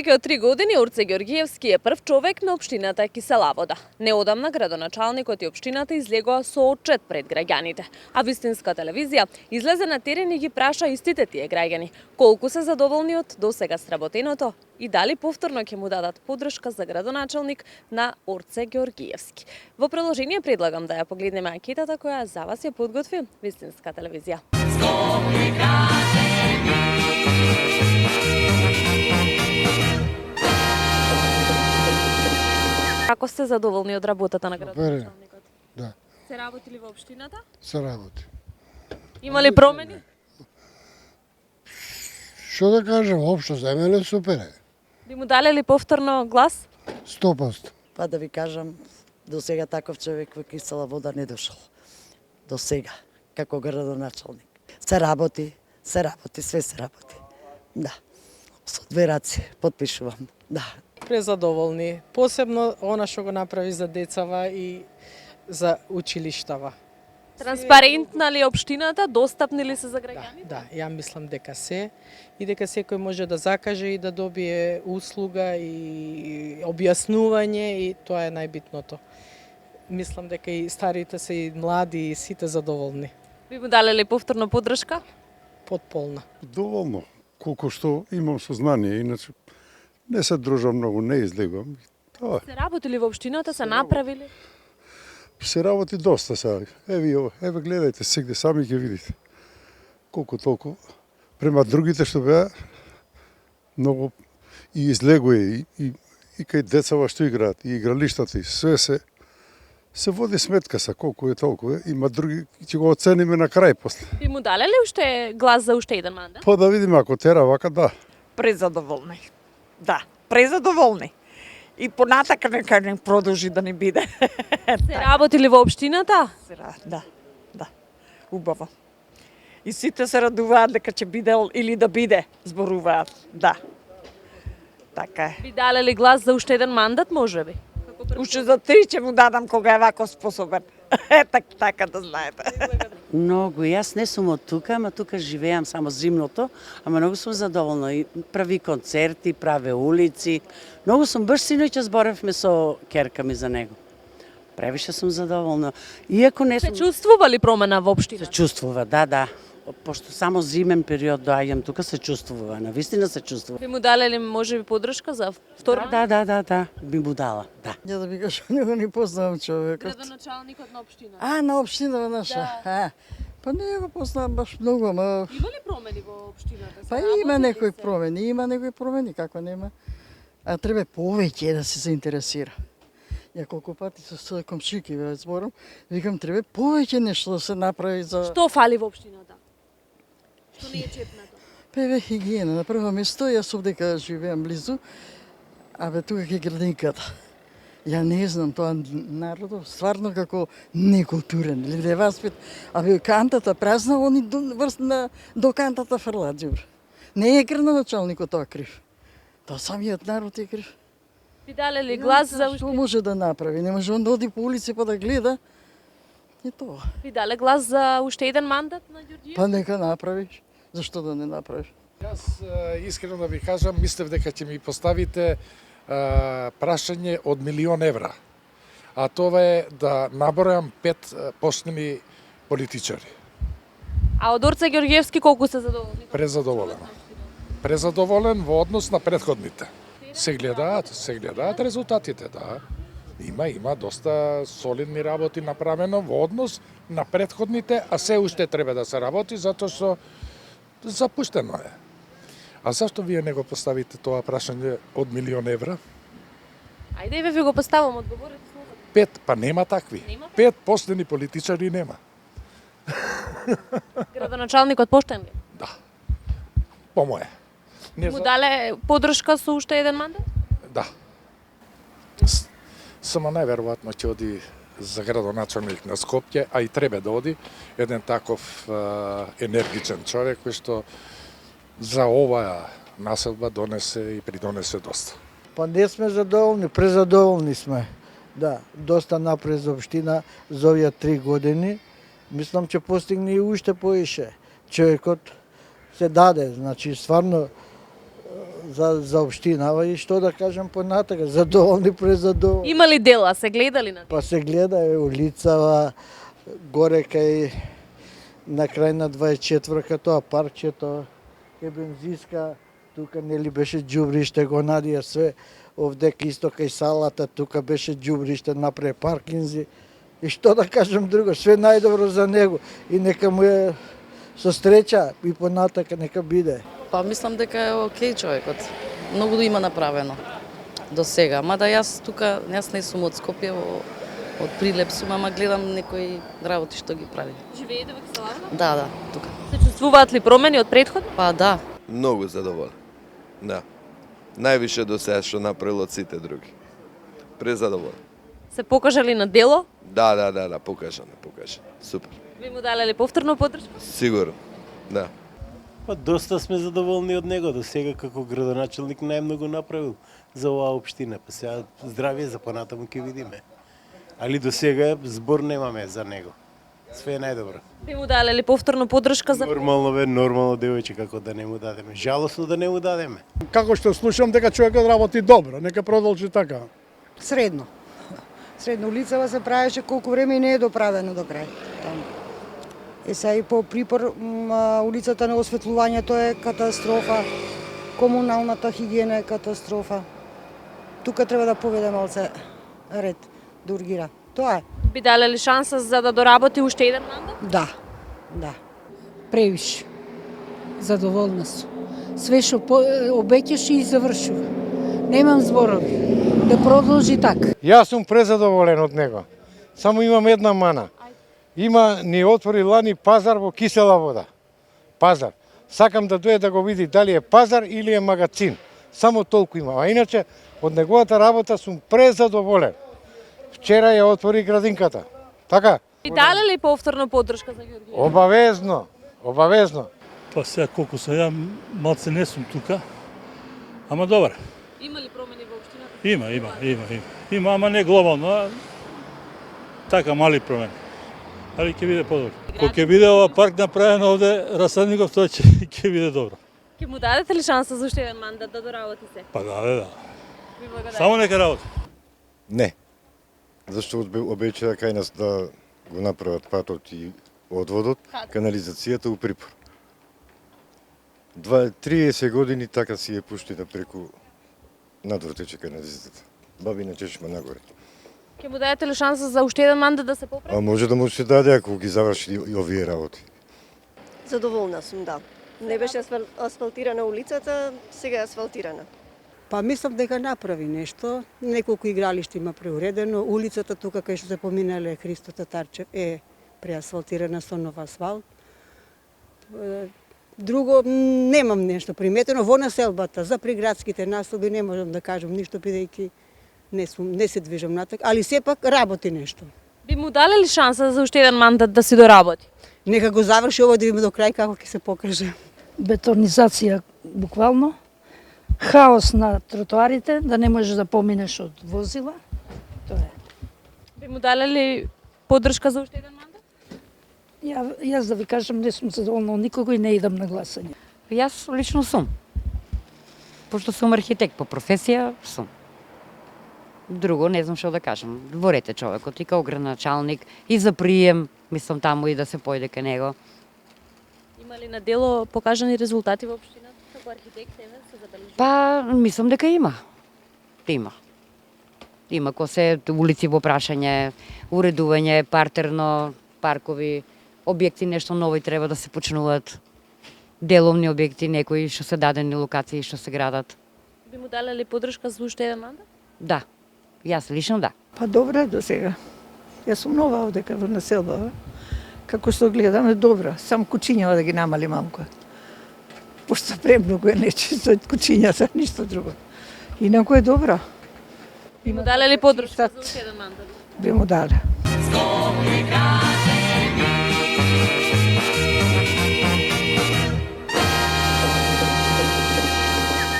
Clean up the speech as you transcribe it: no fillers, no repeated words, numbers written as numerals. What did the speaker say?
Повеќе од 3 години Урце Ѓоргиевски е прв човек на општината Киселавода. Неодамна градоначалникот и општината излегоа со отчет пред граѓаните, а Вистинска телевизија излезе на терен и ги праша истите тие граѓани колку се задоволни од досега сработеното и дали повторно ќе му дадат поддршка за градоначалник на Урце Ѓоргиевски. Во приложение предлагам да ја погледнеме анкетата која за вас ја подготви Вистинска телевизија. Како сте задоволни од работата на градоначалникот? Да, Се работи ли во општината? се работи. Има ли промени? Што да кажем, општо за мене супер е. Би му дале ли повторно глас? 100%. Па да ви кажам, до сега таков човек во Киселавода не дошол. До сега, како градоначалник. Се работи, све се работи. Да. Со две раци потпишувам. Да. Презадоволни. Посебно она што го направи за децава и за училиштава. Транспарентна ли е општината? Достапни ли се за граѓаните? Да, ја мислам дека се и дека секој може да закаже и да добие услуга и објаснување и тоа е најбитното. Мислам дека и старите се и млади и сите задоволни. Би му дале ли повторно поддршка? Потполна. Доволно, колку што имам сознание, иначе не се дружам многу, не излегувам. Тоа Се работи ли во општината? Се направили? се работи доста сега. Еве гледајте сегде, сами ќе видите. Колку толку према другите што беа многу и излегува и кај децава што играат, и игралиштата и све се води сметка са колку е толку е. Има други, ќе го оцениме на крај после. Би му дале ли уште глас за уште еден мандат? Па да видиме ако тера вака, да. Презадоволни. Да, презадоволни. И понатака нека не продолжи да не биде. Се работи ли во општината? Да. Убаво. И сите се радуваат дека ќе биде или да биде, зборуваат. Да. Така е. Би дале ли глас за уште еден мандат, можеби? Уште за 3 ќе му дадам кога е вако способен. Така да знаете. Многу. Јас не сум од тука, ама тука живеам само зимното, ама многу сум задоволна. И прави концерти, праве улици. Многу сум, баш синоќа зборевме со керка ми за него. Превише сум задоволна. Иако не Се сум... чувствува ли промена во Се општината? чувствува, да. Пошто само зимен период доаѓам тука, се чувствува. Навистина се чувствува. Би му дале ли можеби поддршка за втор мандат? Да, би му дала, да. Ја да ви кажам, него не познавам човекот. Градоначалникот на општината. На општина наша. Па не го познавам баш многу, ама... Има ли промени во општината? Па има некои промени, како нема. А треба повеќе да се заинтересира. Ја колку пати со комшики ве зборам, викам треба повеќе нешто да се направи за... Што фали во општината? Што не е чепнато? Певе хигиена. На прво место, јас овдека живеам близу, тука ќе градинката. Ја не знам, тоа народот стварно како некултурен, или да васпит. Кантата празна, они до кантата фрлат џур. Не е градоначалникот тоа крив. Тоа самиот народ е крив. Би дале ли глас за Што уште? може да направи? Не може он да оди по улици па да гледа. И тоа. Би дале глас за уште еден мандат на Ѓорѓиев? Па нека направиш. Зашто да не направиш? Јас искрено да ви кажам, мислев дека ќе ми поставите прашање од 1.000.000 евра. А тоа е да набројам 5 почнени политичари. А од Урце Ѓоргиевски колку се задоволни? Презадоволен во однос на претходните. Се гледаат резултатите, да. Има доста солидни работи направено во однос на претходните, а се уште треба да се работи затоа што запуштено е. А зашто вие не го поставите тоа прашање од 1.000.000 евра? Ајде ви го поставам, одговорите слободно. 5, па нема такви. Нема? 5 поштени политичари нема. Градоначалникот поштен ли? Да. По моje. Не Му за... дале поддршка со уште еден мандат? Да. Само најверојатно ќе оди за градоначалник на Скопје, а и треба да оди еден таков енергичен човек кој што за оваа населба донесе и придонесе доста. Па не сме задоволни, презадоволни сме. Да, доста напред за општина за овие 3 години. Мислам, че постигне и уште поише. Човекот се даде, значи стварно за општинава и што да кажам понатака, задоволни презадоволни. Има ли дела? Се гледали на Па се гледа улицава, горе кај на крај на 24-ка тоа паркчето, е бензиска, тука нели беше џубриште, го надија све, овдека исто кај салата, тука беше џубриште, напре паркинзи. И што да кажам друго, све најдобро за него и нека му е со среќа и понатака нека биде. Па мислам дека е окей човекот. Многу има направено до сега. Мада јас тука, јас не сум од Скопје, од Прилеп сум, ама гледам некои работи што ги прави. Живеете во Киселарна? Да, тука. Се чувствуваат ли промени од претходно? Па да, Многу задоволен. Да. Највише до сега што направил од сите други. Презадоволен. Се покажа ли на дело? Да, покажа. Супер. Би му далели повторно поддршка? Сигурно. Да. Па доста сме задоволни од него. До сега како градоначелник најмногу направил за оваа општина. Па сега здравје за понатаму ќе видиме. Али до сега збор немаме за него. Све е најдобро. Би му далели повторно поддршка за Нормално девојче, како да не му дадеме. Жалосно да не му дадеме. Како што слушам дека човекот работи добро, нека продолжи така. Средно. Средно улицава се правеше колку време и не е доправено до крај. Сега и по припор улицата на осветлувањето е катастрофа, комуналната хигиена е катастрофа. Тука треба да поведе малце ред, да ургира. Тоа е. Би далели шанса за да доработи уште еден мандат? Да. Превише. Задоволна сум. Све што обеќаше и завршува. Немам зборови. Да продолжи така. Јас сум презадоволен од него. Само имам една мана. Ни отвори лани пазар во кисела вода. Пазар. Сакам да дојде да го види дали е пазар или е магазин. Само толку има. А иначе од неговата работа сум презадоволен. Вчера ја отвори градинката. Така? Би далели повторно поддршка за Ѓорѓиев? Обавезно. Па сега колку се ја малце не сум тука. Ама добар. Има ли промени во општината? Има, ама не глобално, а така мали промени. Али ќе биде подобро. Кога ќе биде ова парк направен овде, Расадников, тоа ќе биде добро. Ќе му дадете ли шанса за уште еден мандат да доработи се? Па да. Ви благодарам. Само нека работи. Не. Зашто обеќаа кај нас да го направат патот и одводот, канализацијата у Припор. 30 години така си е пуштена преку надвор тече канализацијата. Бабина чешма нагоре. Ќе му дадете ли шанса за уште еден мандат да се поправи? А може да му се даде ако ги заврши и овие работи. Задоволна сум, да. Не беше асфалтирана улицата, сега е асфалтирана. Па мислам дека направи нешто. Неколку игралишта има преуредено. Улицата тука кај што се поминале Христо Татарчев е преасфалтирана со нов асфалт. Друго немам нешто приметено во населбата. За приградските населби не можам да кажам ништо бидејќи не се движам натак, али сепак работи нешто. Би му далели шанса за уште еден мандат да си доработи? Нека го заврши ова да видиме до крај како ќе се покаже. Бетонизација буквално, хаос на тротоарите, да не можеш да поминеш од возила. Тоа е. Би му далели поддршка за уште еден мандат? Јас да ви кажам, не сум задоволна од никого и не идам на гласање. јас лично сум. Пошто сум архитект по професија, сум. Друго не знам што да кажам. Дворете човекот и као градоначалник и за прием, мислам таму и да се појде кај него. Има ли на дело покажани резултати во општината како архитект, се забележи? Па, мислам дека има. Има ко се улици во прашање, уредување, партерно, паркови, објекти нешто нови треба да се почнуваат. Деловни објекти, некои што се дадени локации што се градат. Би му далели поддршка за уште еден мандат? Да. Јас лично да. Па добра до сега. Јас сум нова овдека во населба. Како што гледам е добра, сам кучињава да ги намали малку. Пошто премногу е нечисто од кучињата, ништо друго. Инаку е добра. Би му далели поддршка за уште еден мандат? Би му дала.